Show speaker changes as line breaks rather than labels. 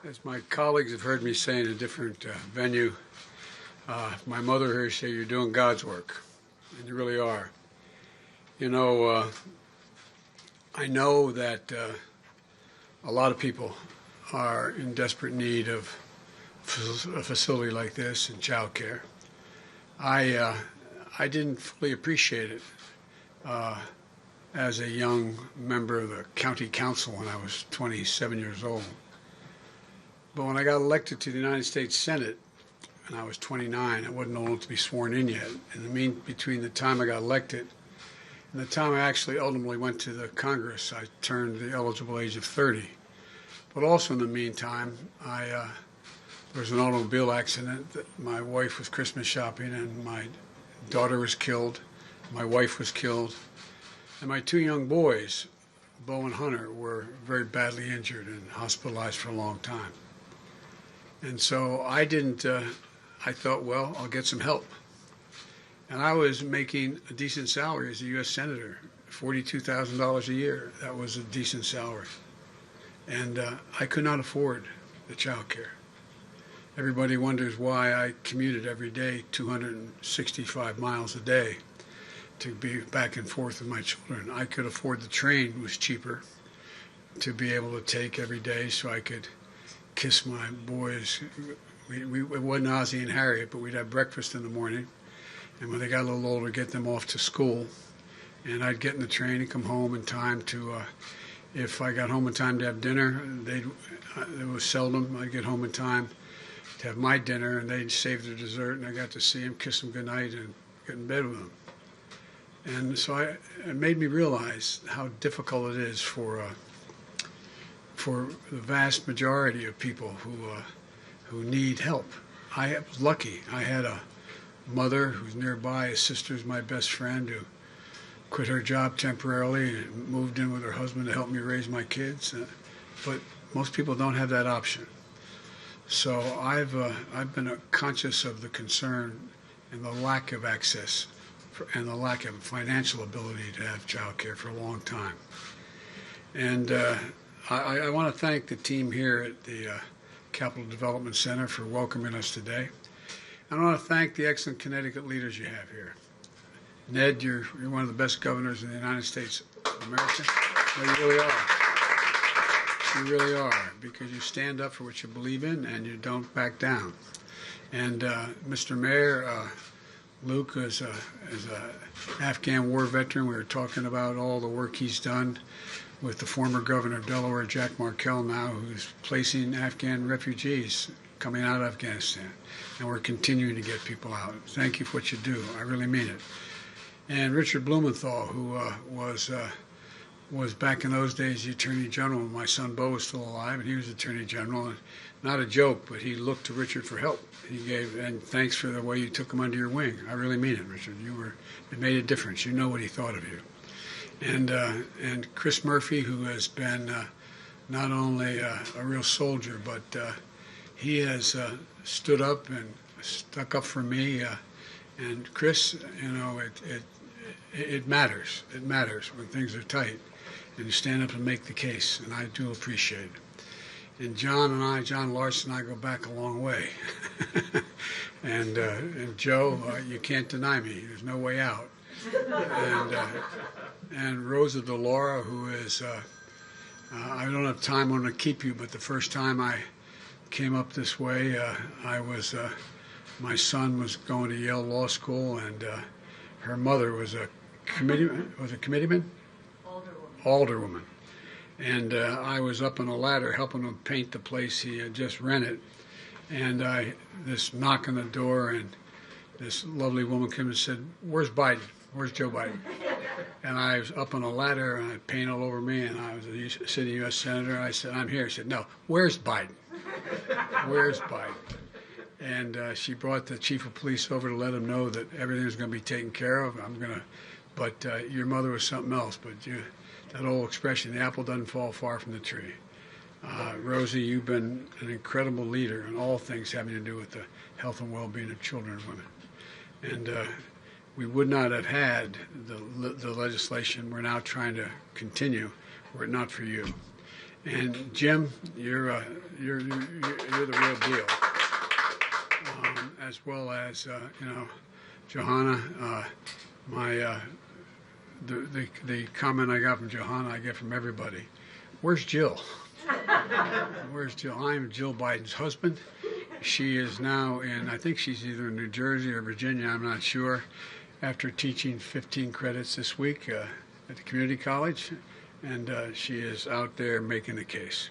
As my colleagues have heard me say in a different venue, my mother hears say you're doing God's work, and you really are. You know, I know that a lot of people are in desperate need of a facility like this and child care. I didn't fully appreciate it as a young member of the county council when I was 27 years old. But when I got elected to the United States Senate, and I was 29, I wasn't old enough to be sworn in yet. Between the time I got elected and the time I actually ultimately went to the Congress, I turned the eligible age of 30. But also in the meantime, there was an automobile accident. My wife was Christmas shopping, and my daughter was killed. My wife was killed. And my two young boys, Bo and Hunter, were very badly injured and hospitalized for a long time. And so I thought, well, I'll get some help. And I was making a decent salary as a U.S. Senator, $42,000 a year. That was a decent salary. And I could not afford the child care. Everybody wonders why I commuted every day 265 miles a day to be back and forth with my children. I could afford the train, it was cheaper, to be able to take every day so I could kiss my boys. It wasn't Ozzie and Harriet, but we'd have breakfast in the morning, and when they got a little older, get them off to school. And I'd get in the train and come home in time to, if I got home in time to have dinner, it was seldom I'd get home in time to have my dinner, and they'd save their dessert, and I got to see them, kiss them goodnight, and get in bed with them. And so it made me realize how difficult it is for the vast majority of people who need help. I was lucky. I had a mother who's nearby, a sister who's my best friend, who quit her job temporarily and moved in with her husband to help me raise my kids. But most people don't have that option. So I've been conscious of the concern and the lack of access and the lack of financial ability to have child care for a long time. And I want to thank the team here at the Capital Development Center for welcoming us today. And I want to thank the excellent Connecticut leaders you have here. Ned, you're one of the best governors in the United States of America. No, you really are. You really are, because you stand up for what you believe in and you don't back down. And Mr. Mayor, Luke is an Afghan war veteran. We were talking about all the work he's done with the former governor of Delaware, Jack Markell, now, who's placing Afghan refugees coming out of Afghanistan. And we're continuing to get people out. Thank you for what you do. I really mean it. And Richard Blumenthal, who was back in those days the Attorney General when my son Bo was still alive, and he was Attorney General. And not a joke, but he looked to Richard for help. And thanks for the way you took him under your wing. I really mean it, Richard. It made a difference. You know what he thought of you. And Chris Murphy, who has been not only a real soldier, but he has stood up and stuck up for me. And Chris, you know, it matters. It matters when things are tight, and you stand up and make the case, and I do appreciate it. And John Larson and I go back a long way. and Joe, you can't deny me. There's no way out. And Rosa DeLaura, who is, I don't have time, I want to keep you, but the first time I came up this way, my son was going to Yale Law School, and her mother was a committeeman? Alderwoman. And I was up on a ladder helping him paint the place he had just rented. And this knock on the door, and this lovely woman came and said, "Where's Biden? Where's Joe Biden?" And I was up on a ladder, and I had paint all over me, and I was a sitting U.S. Senator. I said, "I'm here." She said, "No, where's Biden? Where's Biden?" And she brought the chief of police over to let him know that everything was going to be taken care of. But your mother was something else. But that old expression, the apple doesn't fall far from the tree. Rosie, you've been an incredible leader in all things having to do with the health and well-being of children and women. And we would not have had the legislation we're now trying to continue were it not for you. And Jim, you're the real deal. As well as Johanna. The comment I got from Johanna, I get from everybody. Where's Jill? Where's Jill? I'm Jill Biden's husband. She is now I think she's either in New Jersey or Virginia, I'm not sure, after teaching 15 credits this week at the community college. And she is out there making the case.